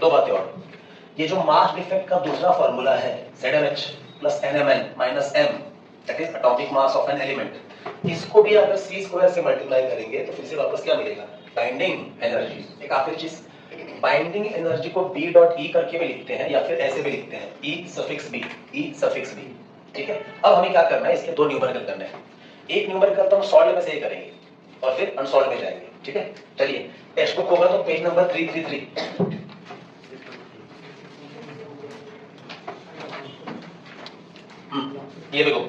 दो बातें और, ये जो मास डिफेक्ट का दूसरा फॉर्मूला है ZmH plus NMN minus M, that is atomic mass of an element, इसको भी अगर C स्क्वायर से मल्टीप्लाई करेंगे तो फिर से वापस क्या मिलेगा, बाइंडिंग एनर्जी। एक आखिरी चीज, बाइंडिंग एनर्जी को B डॉट E करके भी लिखते हैं या फिर ऐसे भी लिखते हैं E suffix B, E suffix B, ठीक है। अब हमें क्या करना है, इसके दो न्यूमेरिकल करने हैं। एक न्यूमेरिकल तो हम सॉल्व में से ही करेंगे और फिर अनसॉल्व में जाएंगे, ठीक है। चलिए टेक्स्ट बुक होगा तो पेज नंबर 333, ये देखो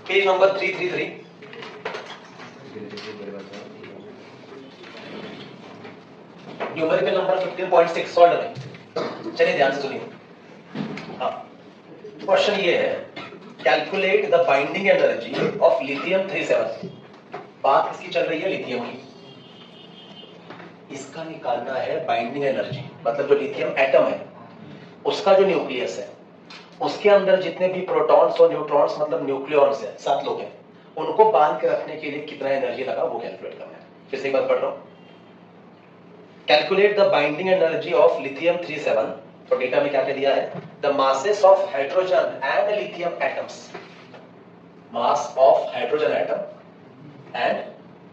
page number 333, numerical number 15.6 solve में। चलिए ध्यान से सुनिए। हाँ, क्वेश्चन ये है, calculate the binding energy of lithium 37। बात इसकी चल रही है लिथियम की, इसका निकालना है बाइंडिंग एनर्जी, मतलब जो लिथियम एटम है उसका जो न्यूक्लियस है उसके अंदर जितने भी प्रोटॉन्स और न्यूट्रॉन्स मतलब न्यूक्लियॉन्स है, 7 लोग हैं, उनको बांध के रखने के लिए कितना एनर्जी लगा वो कैलकुलेट करना है। फिर से एक बार पढ़ रहा हूं, calculate the binding energy of lithium 37। तो डेटा में क्या क्या दिया है, the masses of hydrogen and lithium atoms, mass of hydrogen atom and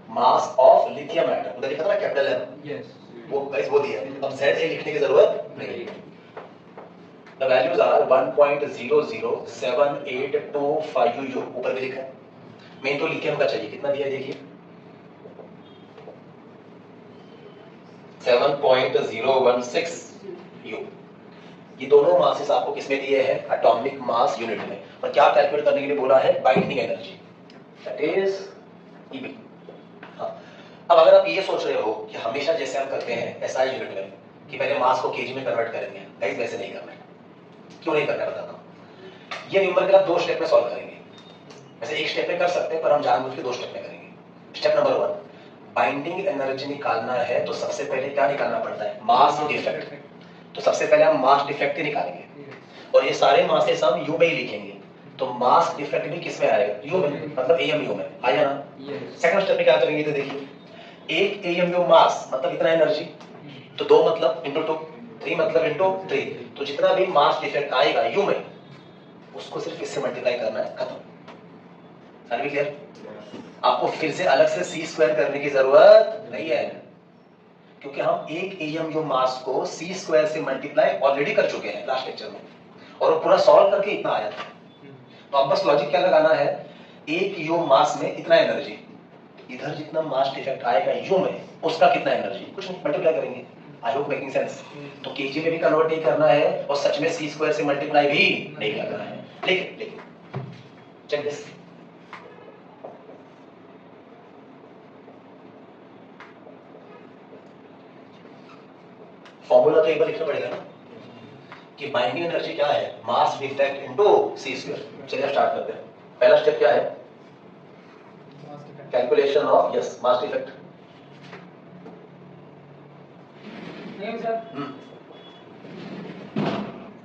mass of lithium atom, उधर लिखा था ना कैपिटल M, यस वो गाइस वो दिया है। अब ZA लिखने की जरूरत नहीं है। The values are 1.00782 U, ऊपर भी लिखा है। मेन तो लिथियम का चाहिए, कितना दिया है देखिए, 7.016 U। ये दोनों मासेस आपको किसमें दिए हैं, एटॉमिक मास यूनिट में। और क्या कैलकुलेट करने के लिए बोला है, binding energy, that is EB। हाँ, अब अगर आप ये सोच रहे हो कि हमेशा जैसे हम करते हैं SI यूनिट में कि पहले मास को केजी में कन्वर्ट करेंगे, गाइस वैसे नहीं करना है। क्यों नहीं करना बताता हूं। ये न्यूमेरिकल आप 2 स्टेप में सॉल्व करेंगे, वैसे एक स्टेप में कर सकते हैं पर हम जानबूझ के 2 स्टेप में करेंगे। स्टेप नंबर 1, बाइंडिंग एनर्जी निकालना है तो सबसे पहले क्या निकालना पड़ता है, मास डिफेक्ट। तो सबसे पहले हम मास डिफेक्ट ही निकालेंगे और ये सारे मासेस हम U में ही लिखेंगे। तो मास डिफेक्ट भी किस में आएगा, U में, मतलब AMU में आया ना। सेकंड स्टेप में क्या करेंगे, तो देखिए एक AMU मास मतलब इतना एनर्जी, तो 2 मतलब इंटू 2, 3 मतलब इंटू 3, तो जितना भी मास डिफेक्ट आएगा U में उसको सिर्फ इससे मल्टीप्लाई करना है, खत्म। सर भी क्लियर, आपको फिर से अलग से C स्क्वायर करने की जरूरत नहीं है, क्योंकि हम एक AMU मास को C स्क्वायर से मल्टीप्लाई ऑलरेडी कर चुके हैं लास्ट लेक्चर में, और वो पूरा सॉल्व करके इतना आया था। तो अब बस लॉजिक क्या लगाना है, एक U मास में इतना एनर्जी, इधर जितना मास डिफेक्ट आएगा U में उसका कितना एनर्जी, कुछ नहीं, मल्टीप्लाई करेंगे। I hope making sense. तो केजी में भी कन्वर्ट नहीं करना है और सच में C स्क्वायर से मल्टीप्लाई भी नहीं करना है। लेकिन चेक दिस, फॉर्मूला तो एक बार लिखना पड़ेगा ना कि बाइंडिंग एनर्जी क्या है, mass defect into C square. चलिए स्टार्ट करते हैं। पहला स्टेप क्या है, calculation of yes mass defect.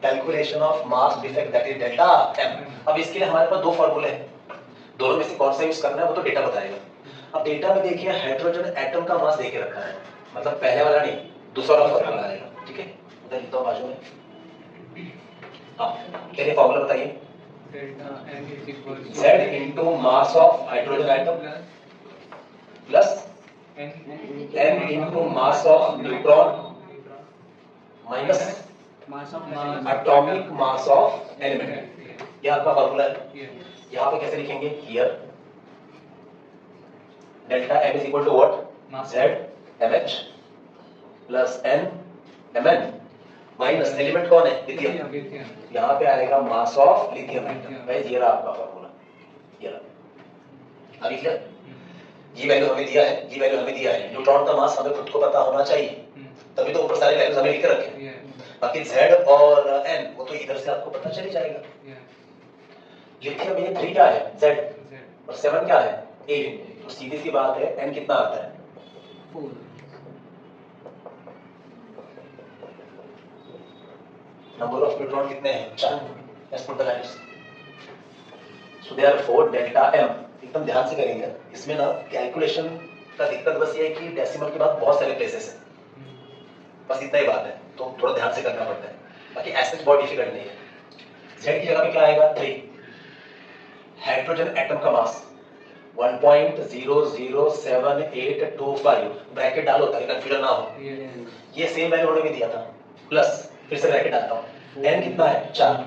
Calculation of mass defect that is delta M। अब इसके लिए हमारे पास 2 फॉर्मूले हैं, दोनों में से कौन सा यूज करना है वो तो डेटा बताएगा। अब डेटा में देखिए हाइड्रोजन एटम का मास देके रखा है, मतलब पहले वाला नहीं दूसरा वाला फॉर्मूला आएगा, ठीक है। उधर लिखता हूं बाजू में। हाँ, पहले फॉर्मूला बताइए, Z into mass of hydrogen atom plus M into mass of neutron minus atomic mass of element. यह आपका फॉर्मूला है। यहाँ पे कैसे लिखेंगे, here delta M is equal to what, ZmH plus NMN minus element कौन है, लिथियम। यहाँ पे आएगा mass of lithium atom. Guys ये रहा आपका फॉर्मूला, ये रहा। अभी क्लियर, ये वैल्यू हमें दिया है, ये वैल्यू हमें दिया है। न्यूट्रॉन का मास हमें खुद को पता होना चाहिए, तभी तो ऊपर सारे वैल्यूज हमें लिख के रखे। बाकी Z और N वो तो इधर से आपको पता चल ही जाएगा। लिथियम में 3 क्या है, Z, और 7 क्या है, A। तो सीधी सी बात है N कितना आता है, 4। नंबर ऑफ न्यूट्रॉन कितने हैं, 4। Let's put the values. So therefore delta M, एकदम ध्यान से करेंगे इसमें ना, कैलकुलेशन का दिक्कत बस ये है कि डेसिमल के बाद बहुत सारे प्लेसेस हैं, बस इतना ही बात है। तो थोड़ा ध्यान से करना पड़ता है, बाकी एस्पेक्ट बहुत डिफिकल्ट नहीं है। Z की जगह पे क्या आएगा 3, हाइड्रोजन एटम का मास 1.00785, ब्रैकेट डालो ताकि कंफ्यूजन ना हो, ये सेम वैल्यू उन्होंने भी दिया था, प्लस फिर से ब्रैकेट डालता हूँ, n कितना है 4,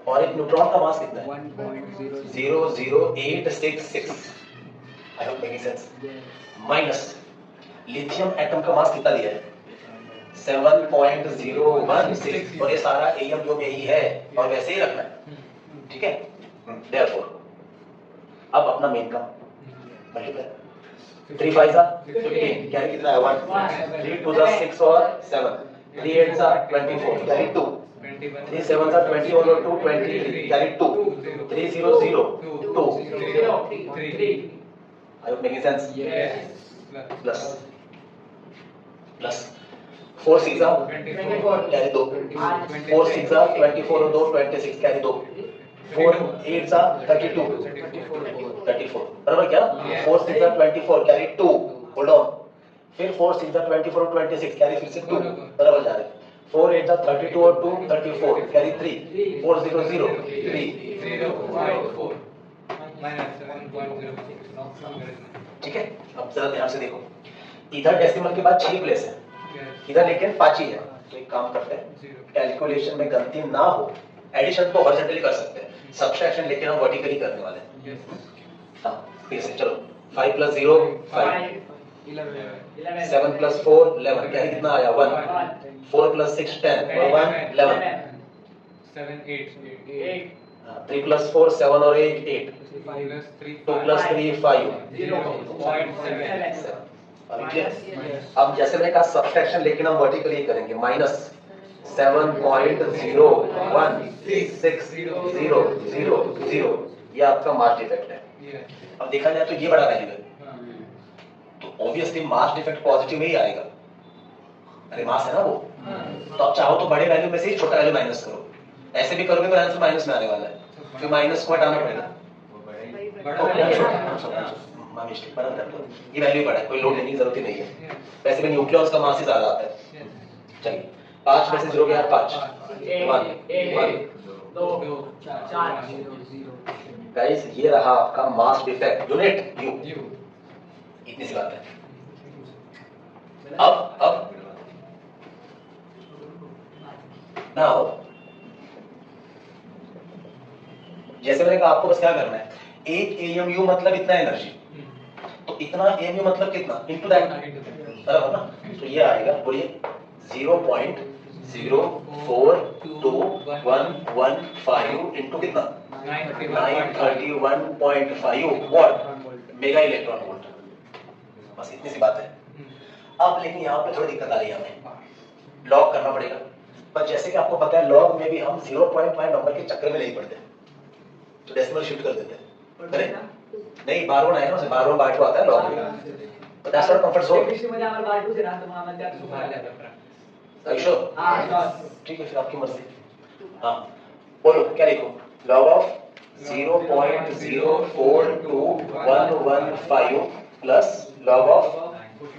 और एक न्यूट्रॉन का मास कितना है 1.00866, I hope making sense, minus lithium atom का मास कितना दिया है 7.016, और ये सारा एम जो में ही है और वैसे ही रखना है, ठीक है। देयरफॉर अब अपना मेन काम मल्टीप्लाई, 3 5 15, कैरी कितना है 1, 3 2 6 और 7, 3 8 24, कैरी 2, 3 7 20 और 2 23, carry 2, 3 0 0 2 3, I hope making sense, plus plus 4 6 carry 2, 4 6 24 और 2 26, कैरी 2, 4 8 32 34, बराबर क्या 4 6 24, कैरी 2, होल्ड ऑन, फिर 4 6 24 और 26, कैरी फिर से 2, बराबर जा रहे, 4 8 32 और 2 34, कैरी 3, 4 0 0 3 ठीक है। अब जरा ध्यान से देखो, इधर डेसिमल के बाद 6 प्लेस है, इधर लेकिन 5 ही है, तो एक काम करते हैं कैलकुलेशन में गलती ना हो, एडिशन तो हॉरिजॉन्टली कर सकते हैं, सब्ट्रैक्शन लेकिन हम वर्टिकली करने वाले हैं। हाँ फिर से चलो, 5 + 0 5, 7 + 4 11, कैरी कितना आया 1, 4 + 6 10 और 1 11, 7 8 3 + 4 7 और 8 8, 2 + 3 5 7। अब जैसे मैंने कहा सब्ट्रैक्शन लेकिन हम वर्टिकली करेंगे, माइनस 7.016000, ये आपका मास डिफेक्ट है। अब देखा जाए तो ये बड़ा वैल्यू है, तो ऑब्वियसली मास डिफेक्ट पॉजिटिव ही आएगा, अरे मास है ना वो, तो आप चाहो तो बड़े वैल्यू में से ही छोटा वैल्यू माइनस करो, ऐसे भी करोगे तो आंसर माइनस में आने वाला है, फिर माइनस को हटाना पड़ेगा, ये वैल्यू बड़ा है, कोई लोड लेने की जरूरत ही नहीं है, वैसे भी न्यूक्लियॉन्स का मास ही ज्यादा आता है। चलिए 5 में से 0 गया 5, 1 2 4, गाइस ये रहा आपका मास डिफेक्ट यूनिट यू, इतनी सी बात है। अब नाउ जैसे मैंने कहा आपको बस क्या करना है, एक एएमयू मतलब इतना एनर्जी, तो इतना एएमयू मतलब कितना इनटू दैट, बराबर ना, तो ये आएगा, बोलिए 0.042115 इनटू कितना 931.5 वॉट मेगा इलेक्ट्रॉन वोल्ट, बस इतनी सी बात है। अब लेकिन यहाँ पे थोड़ी दिक्कत आ रही है, हमें लॉग करना पड़ेगा, पर जैसे कि आपको पता है लॉग में भी हम 0.5 नंबर के चक्कर में नहीं पड़ते, तो डेसिमल शिफ्ट कर देते हैं, अरे नहीं 12 आएगा ना, 12 बाय 2 आता है लॉग में, तो दैट्स नॉट कंफर्ट जोन, ठीक है फिर आपकी मर्जी। हाँ बोलो क्या लिखो, log of 0.042115 plus log of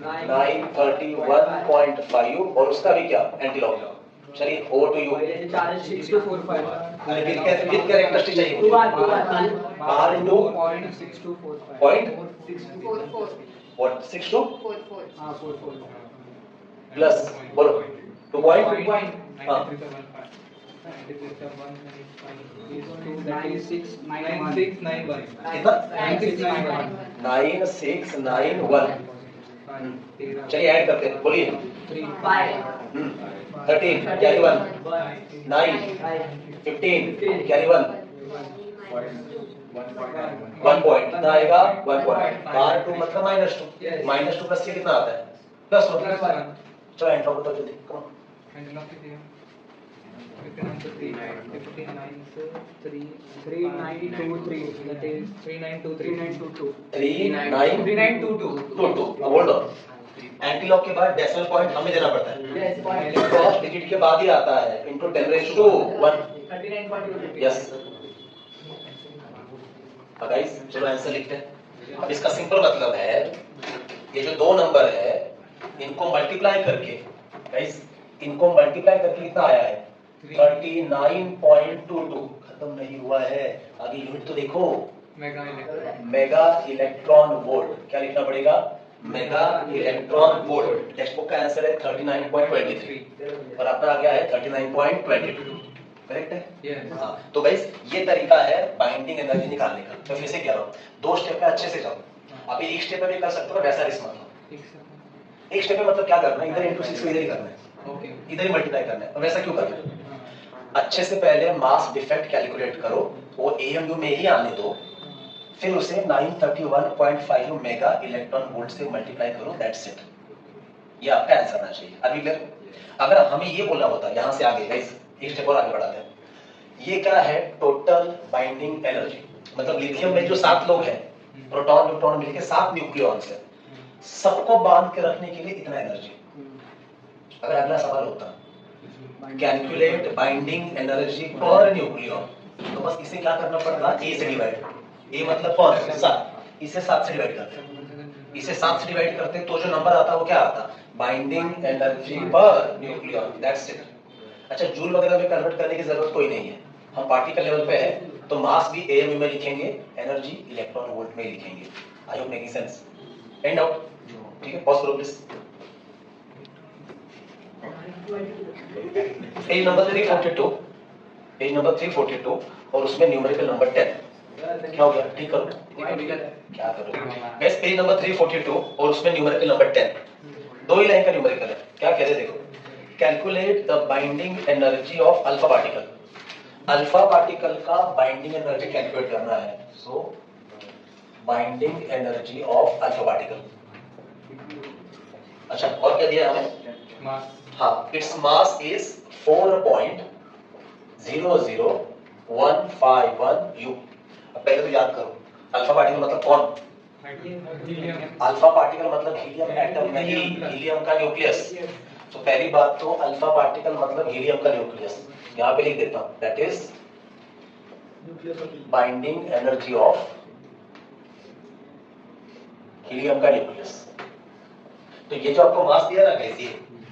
931.5 और उसका भी क्या एंटी लॉग, चलिए over to you. With characteristic चाहिए मुझे, बाहर इनटू 0.62 प्लस बोलो 2 पॉइंट, हाँ 9691 कितना 9691, चलिए ऐड करते हैं, बोलिए 13 कैरी 1, 9 15 कैरी 1 पॉइंट कितना आएगा 1 पॉइंट, बाहर 2 मतलब -2 प्लस से कितना आता है प्लस 1, चलो एंटर बताओ जल्दी, कम ऑन 3922, अब होल्ड ऑन, एंटी लॉग के बाद डेसिमल पॉइंट हमें देना पड़ता है, फर्स्ट डिजिट के बाद ही आता है इनटू 10⁻1, यस गाइस चलो आंसर लिखते हैं। अब इसका सिंपल मतलब है ये जो दो नंबर है इनको मल्टीप्लाई करके गाइस इनको मल्टीप्लाई करके कितना आया है 39.22। खत्म नहीं हुआ है, आगे यूनिट तो देखो। मेगा इलेक्ट्रॉन वोल्ट, क्या लिखना पड़ेगा mega electron volt. Text book का आंसर है 39.23 और अपना आ गया है 39.22। करेक्ट है? हाँ, तो गाइस ये तरीका है बाइंडिंग एनर्जी निकालने का। तो फिर से कह रहा हूँ, दो स्टेप में अच्छे से जाओ। आप एक स्टेप में भी कर सकते हो, वैसा रिस्क मत लो। एक स्टेप में मतलब क्या करना है, इधर इंटू 6 इधर ही करना है, इधर ही मल्टीप्लाई करना है। और वैसा क्यों करना है, अच्छे से पहले मास डिफेक्ट कैलकुलेट करो, वो एएमयू में ही आने दो, फिर उसे 931.5 मेगा इलेक्ट्रॉन वोल्ट से मल्टीप्लाई करो, दैट्स इट। ये आपका आंसर आना चाहिए। अभी क्लियर? अगर हमें ये बोलना होता, यहां से आगे गाइस एक स्टेप और आगे बढ़ाते हैं। ये क्या है, टोटल बाइंडिंग एनर्जी। मतलब लिथियम में जो 7 लोग हैं, प्रोटॉन न्यूट्रॉन मिलके 7 न्यूक्लियॉन्स है, सबको बांध के रखने के लिए इतना एनर्जी। अगर अगला सवाल होता कैलकुलेट बाइंडिंग एनर्जी पर न्यूक्लियॉन, तो बस इसे क्या करना पड़ता, ए से डिवाइड। ए मतलब कौन, 7, इसे 7 से डिवाइड करते, इसे 7 से डिवाइड करते तो जो नंबर आता वो क्या आता, बाइंडिंग एनर्जी पर न्यूक्लियॉन, दैट्स इट। अच्छा, जूल वगैरह में कन्वर्ट करने की जरूरत कोई नहीं है, हम पार्टिकल लेवल पे है, तो मास भी एएमयू में लिखेंगे, एनर्जी इलेक्ट्रॉन वोल्ट में लिखेंगे। I hope making sense? And out, ठीक है? पॉज करो please. Page number 342, page number 342 और उसमें न्यूमेरिकल नंबर 10। क्या हो गया, ठीक करो, क्या करो गाइस, पेज नंबर 342 और उसमें न्यूमेरिकल नंबर 10, 2 ही लाइन का न्यूमेरिकल है। क्या कह रहे देखो, calculate the binding energy of alpha particle. Alpha particle का बाइंडिंग एनर्जी कैलकुलेट करना है, सो binding energy of alpha particle. अच्छा, और क्या दिया हमें, हाँ, इट्स मास इज 4.00151 U। अब पहले तो याद करो, अल्फा पार्टिकल मतलब कौन, अल्फा पार्टिकल मतलब हीलियम एटम नहीं, हीलियम का न्यूक्लियस। तो पहली बात तो अल्फा पार्टिकल मतलब हीलियम का न्यूक्लियस, यहाँ पे लिख देता हूँ, that is binding energy of helium का न्यूक्लियस। तो ये जो आपको मास दिया ना गाइस, ये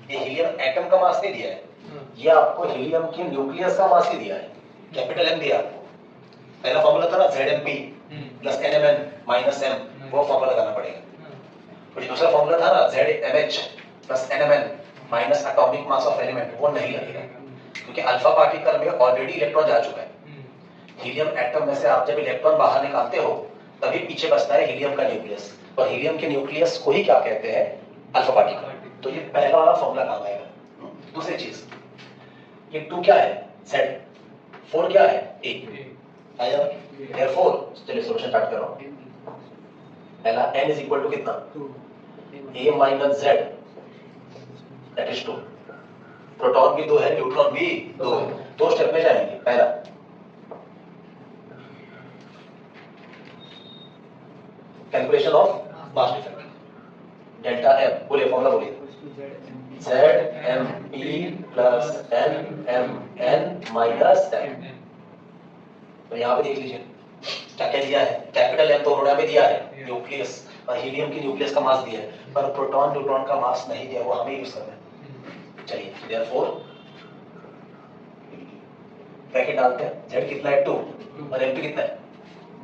हीलियम एटम का मास नहीं दिया है, ये आपको हीलियम के न्यूक्लियस का मास ही दिया है, कैपिटल M दिया आपको। पहला फॉर्मूला था ना ZnP plus NMN minus M, वो फॉर्मूला लगाना पड़ेगा। फिर दूसरा फॉर्मूला था ना ZmH plus NMN minus atomic mass of element, वो नहीं लगेगा, क्योंकि अल्फा पार्टिकल में ऑलरेडी इलेक्ट्रॉन जा चुका है। हीलियम एटम में से आप जब इलेक्ट्रॉन बाहर निकालते हो, तभी पीछे बचता है हीलियम का न्यूक्लियस, और हीलियम के न्यूक्लियस को ही क्या कहते हैं, अल्फा पार्टिकल। तो ये पहला वाला फॉर्मूला काम आएगा। दूसरी चीज, ये 2 क्या है Z, 4 क्या है A, आया? Therefore चलिए सॉल्यूशन स्टार्ट कर रहा हूं। पहला N इज इक्वल टू कितना, A minus Z, that is 2। Proton भी 2 है, न्यूट्रॉन भी 2 है। 2 स्टेप में जाएंगे। पहला calculation of mass defect, delta M, बोलिए फॉर्मूला बोलिए, ZmP plus NMN minus M। तो यहाँ पे देख लीजिए क्या क्या दिया है, कैपिटल M तो उन्होंने दिया है, न्यूक्लियस और हीलियम की न्यूक्लियस का मास दिया है, पर प्रोटॉन न्यूट्रॉन का मास नहीं दिया, वो हमें यूज करना है। चलिए देयरफॉर ब्रैकेट डालते हैं, Z कितना है 2 और MP कितना है,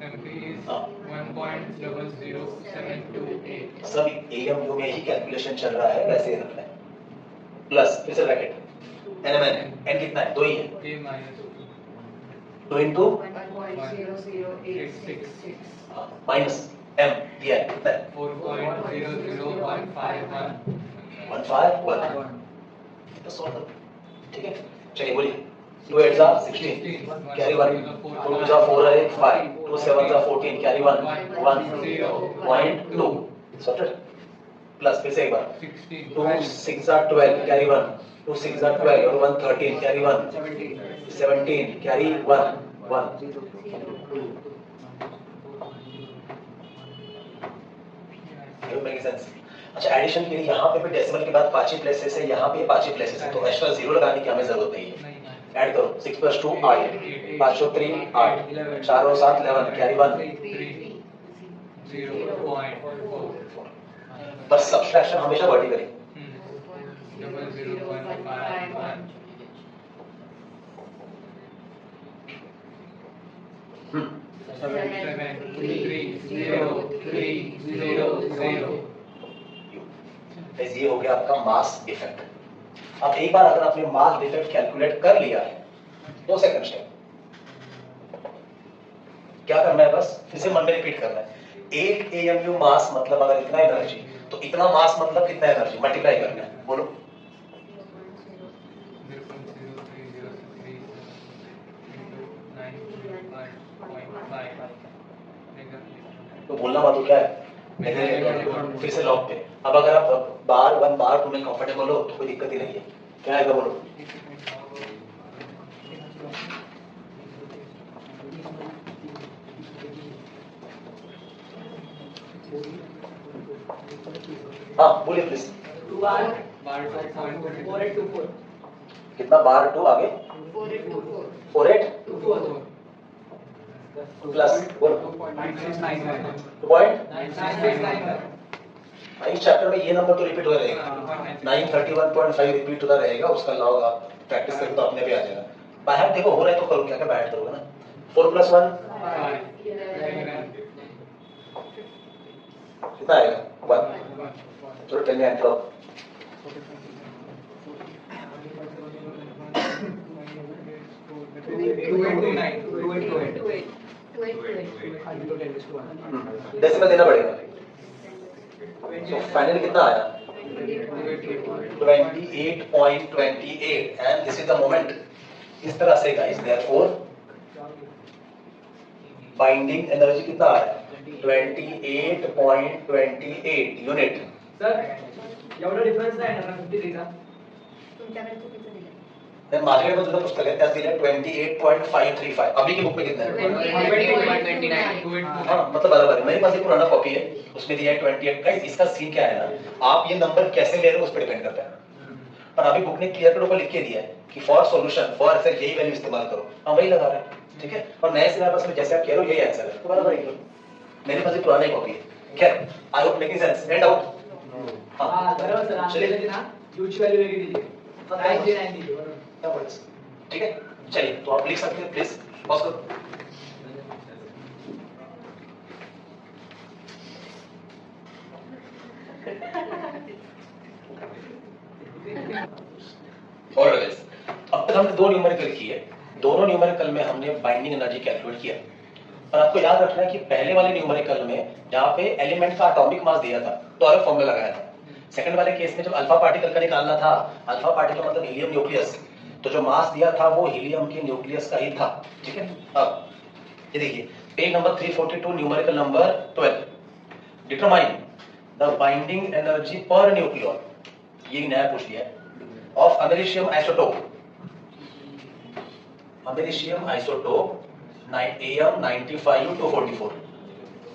MP is 1.00728। सब AMU में ही कैलकुलेशन चल रहा है, वैसे ही रखना है, प्लस फिर से ब्रैकेट NMN, N कितना है 2 ही है, A minus 2 into 1.00866 minus M दिया है कितना है 4.00151 151, तो सॉल्व करो, ठीक है? चलिए बोलिए, 2 8 जा 16 कैरी 1, 2 2 जा 4 है 5, 2 7 जा 14 कैरी 1 1.2 सॉल्व, प्लस फिर से एक बार 2 6 जा 12 कैरी 1, 2 6 जा 12 और 1 13 कैरी 1 17 कैरी 1 1। Make sense? अच्छा, एडिशन के लिए यहाँ पे भी डेसिमल के बाद 5 ही प्लेसेस है, यहाँ पे 5 ही प्लेसेस है, तो एक्स्ट्रा जीरो लगाने की हमें जरूरत नहीं है। ऐड करो 6 + 2 8, 5 और 3 8, 4 और 7 11 कैरी 1, 0.4 बस सब्ट्रैक्शन हमेशा वर्टिकली। 0.5 ये हो गया आपका मास डिफेक्ट। अब एक बार अगर आपने मास डिफेक्ट कैलकुलेट कर लिया है, 2 सेकंड स्टेप क्या करना है, बस फिर से मन में रिपीट करना है। 1 AMU मास मतलब अगर इतना एनर्जी, तो इतना मास मतलब कितना एनर्जी, मल्टीप्लाई करना है। बोलो। तो बोलना बात तो क्या है, फिर से लॉग पे। अब अगर आप बार 1 बार 2 में कंफर्टेबल हो तो कोई दिक्कत ही नहीं है। क्या आएगा बोलो। हाँ बोलिए प्लीज। कितना बार 2 आगे 4824 प्लस 2.969। इस चैप्टर में ये नंबर तो रिपीट होता रहेगा, 931.5 रिपीट होता रहेगा। उसका लॉग आप प्रैक्टिस करो तो अपने भी आ जाएगा। बाहर देखो हो रहा है तो करो, क्या क्या बाहर करोगे ना। 4 + 1 कितना आएगा 1। चलो 10 में एंटर। 10 में देना पड़ेगा। तो फाइनल कितना आया 28.28 and this is the moment. इस तरह से गाइस देयरफॉर बाइंडिंग एनर्जी कितना आ रहा है 28.28 यूनिट। सर एवढा डिफरन्स आहे ना 53 चा तुमच्याकडे चुकीचं दिलं माझ्याकडे पण तुझं पुस्तक आहे, त्यात दिलं 28.535। अभी की बुक में कितना है हाँ मतलब बराबर है। मेरे पास एक पुराना कॉपी है, उसमें दिया है 28। गाइस इसका सीन क्या है ना, आप ये नंबर कैसे ले रहे हो उस पर डिपेंड करता है। पर अभी बुक ने क्लियर कट ऊपर लिख के दिया है कि फॉर सॉल्यूशन फॉर आंसर यही वैल्यू इस्तेमाल करो, हम वही लगा रहे हैं। ठीक है, और नए सिलेबस में जैसे आप कह रहे हो यही आंसर है, तो बराबर है। मेरे पास एक पुरानी कॉपी है। खैर I hope making sense. And out हां बरोबर सर। चलिए ना यूज वैल्यू वेगळी दिली 99 बरोबर। ठीक है चलिए, तो आप लिख सकते हैं प्लीज पॉज करो। और अब तक हमने 2 न्यूमेरिकल किए, दोनों न्यूमेरिकल में हमने बाइंडिंग एनर्जी कैलकुलेट किया। पर आपको याद रखना है कि पहले वाले न्यूमेरिकल में जहां पे एलिमेंट का एटॉमिक मास दिया था तो अलग फॉर्मूला लगाया था। सेकंड वाले केस में जब अल्फा पार्टिकल का निकालना था, अल्फा पार्टिकल मतलब हीलियम न्यूक्लियस, तो जो मास दिया था वो हीलियम के न्यूक्लियस का ही था। ठीक है, अब ये देखिए page number 342 numerical number 12, determine the binding energy पर न्यूक्लियॉन, ये नया पूछ लिया है, of americium isotope. Americium isotope AM95-244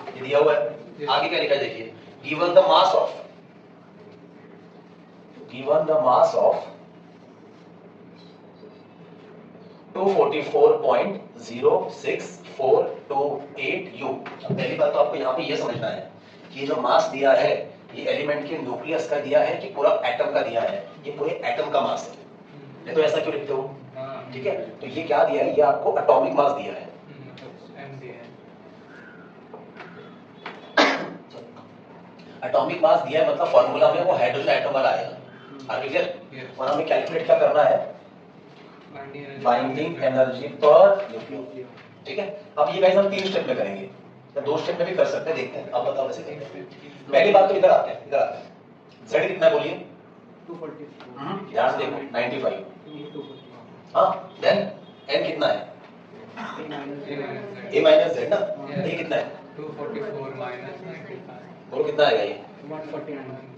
ये दिया हुआ है। आगे क्या लिखा है देखिए, given the mass of 244.06428 U। पहली बात तो आपको यहाँ पे ये समझना है कि जो मास दिया है ये एलिमेंट के न्यूक्लियस का दिया है कि पूरा एटम का दिया है, ये पूरे एटम का मास है। नहीं तो ऐसा क्यों लिखते हो। ठीक है, तो ये क्या दिया है, ये आपको एटॉमिक मास दिया है। एटॉमिक मास दिया है मतलब फॉर्मूला में वो हाइड्रोजन एटम वाला आएगा। Are clear. और हमें कैलकुलेट क्या करना है, बाइंडिंग एनर्जी पर न्यूक्लियन। ठीक है, अब ये गाइस हम 3 स्टेप में करेंगे या 2 स्टेप में भी कर सकते हैं, देखते हैं। अब बताओ वैसे करेंगे। पहली बात तो इधर आते हैं, इधर आते हैं। Z कितना है बोलिए 244 ध्यान से देखो 95। हाँ देन n कितना है a माइनस z ना, ये कितना है 244 माइनस 95 बोलो कितना आएगा ये 149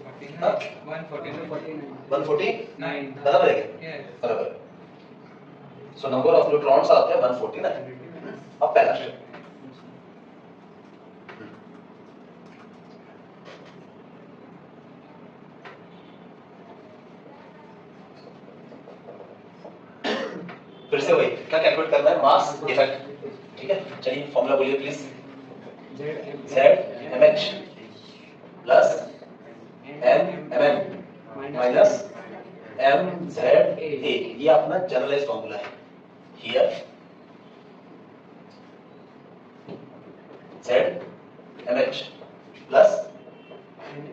हाँ 149 149 बराबर है क्या? बराबर। सो नंबर ऑफ न्यूट्रॉन्स आते हैं 149। अब पहला स्टेप फिर से वही क्या कैलकुलेट करना है, मास इफेक्ट। ठीक है चलिए फॉर्मूला बोलिए please. ZMH plus MM minus MZA, ये अपना जनरलाइज फॉर्मूला है। Here ZMH plus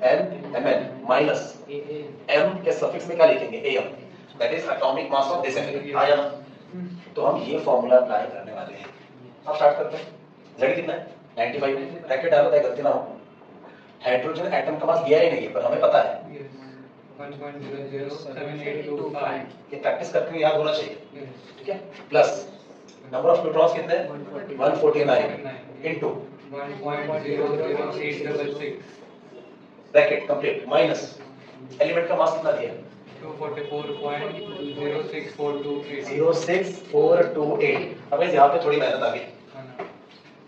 NMN minus M के सफिक्स में क्या लिखेंगे AM, that is atomic mass of this element. आया ना? तो हम ये फॉर्मूला अप्लाई करने वाले हैं। अब स्टार्ट करते हैं। Z कितना है? 95। ब्रैकेट डालो ताकि गलती ना हो। हाइड्रोजन एटम का मास दिया ही नहीं है पर हमें पता है 1.007825। ये प्रैक्टिस करके याद होना चाहिए, ठीक है? प्लस नंबर ऑफ न्यूट्रॉन्स कितने हैं? 149 into 1.00866। Bracket complete minus element का मास कितना दिया? 244.06428। 06428। अब इस यहाँ पे थोड़ी मेहनत आ गई,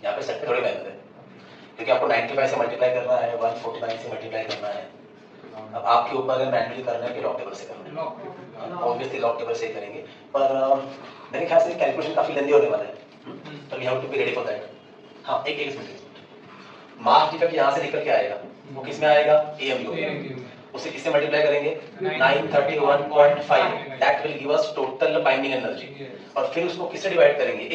यहाँ पे सेट पे थोड़ी मेहनत है क्योंकि आपको 95 से मल्टीप्लाई करना है, 149 से मल्टीप्लाई करना है। अब आपके ऊपर है मैनुअली करना है कि लॉग टेबल से करना है। ऑब्वियसली लॉग टेबल से ही करेंगे पर मेरे ख्याल से कैलकुलेशन काफी लेंदी होने वाला है, तो we have to be ready for that. हाँ, एक मिनट। मास डिफेक्ट यहाँ से निकल के आएगा, वो किस में आएगा? AMU में। उसे किससे मल्टीप्लाई करेंगे? 931.5। That will give us total binding energy. और फिर उसको किससे डिवाइड करेंगे?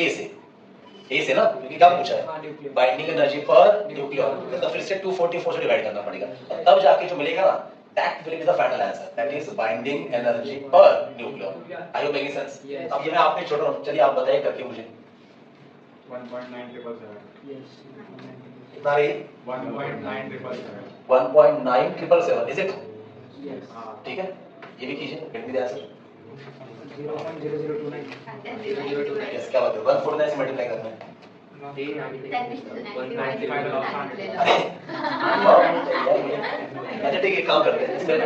A से ना, क्योंकि क्या पूछा है? बाइंडिंग एनर्जी पर न्यूक्लियॉन। तो फिर से 244 से डिवाइड करना पड़ेगा, तब जाके जो मिलेगा ना, that will be the final answer, that is binding energy per nucleon. I hope making sense. अब ये मैं आपने छोड़ रहा हूं, चलिए आप बताइए करके मुझे। 1.977। कितना रही? 1.977। 1.977 इज इट? Yes. ठीक है, ये भी कीजिए, get me the answer. 0.0029. Yes, क्या बात है? 149 से मल्टीप्लाई करना है। अच्छा ठीक है, काम करते हैं इसमें।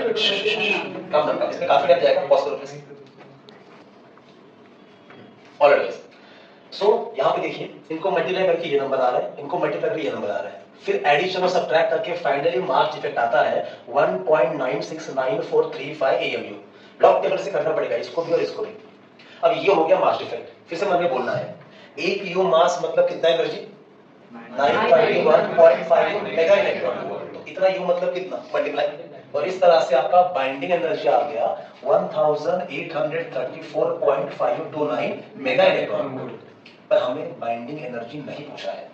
काम करते हैं इसमें, काफी टाइम जाएगा, पॉज करो प्लीज। ऑलराइट, सो यहाँ पे देखिए, इनको मल्टीप्लाई करके ये नंबर आ रहा है, इनको मल्टीप्लाई करके ये नंबर आ रहा है, फिर एडिशन और सब्ट्रैक्ट करके फाइनली मास डिफेक्ट आता है 1.969435 AMU। लॉग टेबल से करना पड़ेगा इसको भी और इसको भी। अब ये हो गया मास डिफेक्ट। फिर से मैंने बोलना है, एक यू मास मतलब कितना एनर्जी? 931.5 mega electron volt. तो इतना यू मतलब कितना? मल्टीप्लाई। और इस तरह से आपका बाइंडिंग एनर्जी आ गया 1834.529 मेगा इलेक्ट्रॉन वोल्ट। पर हमें बाइंडिंग एनर्जी नहीं पूछा है,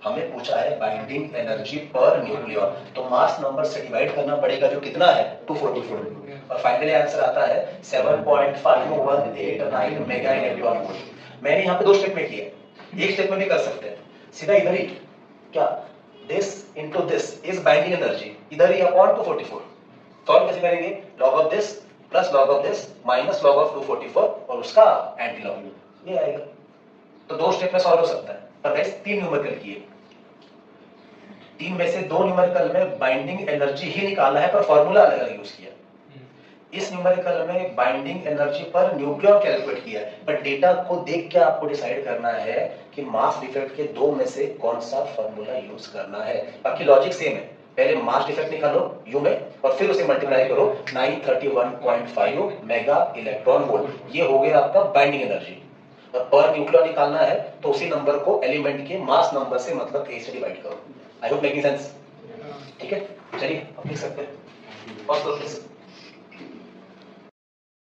हमें पूछा है बाइंडिंग एनर्जी पर न्यूक्लियॉन। तो मास नंबर से डिवाइड करना पड़ेगा, जो कितना है? 244। और फाइनली आंसर आता है 7.5189 मेगा इलेक्ट्रॉन वोल्ट। मैंने यहाँ पे दो स्टेप में किया, एक स्टेप में भी कर सकते हैं सीधा इधर ही। क्या? This into this is binding energy, इधर ही अपॉन 244। सॉल्व कैसे करेंगे? Log of this plus log of this minus log of 244 और उसका एंटी लॉग, ये आएगा। तो दो स्टेप में सॉल्व हो सकता है। पर गाइस 3 न्यूमेरिकल किए, 3 में से 2 न्यूमेरिकल में बाइंडिंग एनर्जी ही निकाला है पर फॉर्मूला अलग अलग यूज किया। इस न्यूमेरिकल में बाइंडिंग एनर्जी पर न्यूक्लियॉन कैलकुलेट किया है, पर डेटा को देख के आपको डिसाइड करना है कि मास डिफेक्ट के 2 में से कौन सा फॉर्मूला यूज करना है। बाकी लॉजिक सेम है, पहले मास डिफेक्ट निकालो यू में और फिर उसे मल्टीप्लाई करो 931.5 मेगा इलेक्ट्रॉन वोल्ट। ये हो गया आपका बाइंडिंग एनर्जी। और पर न्यूक्लियॉन निकालना है तो उसी नंबर को एलिमेंट के मास नंबर से मतलब A से डिवाइड करो। I hope making sense. ठीक है, चलिए अब लिख सकते हैं।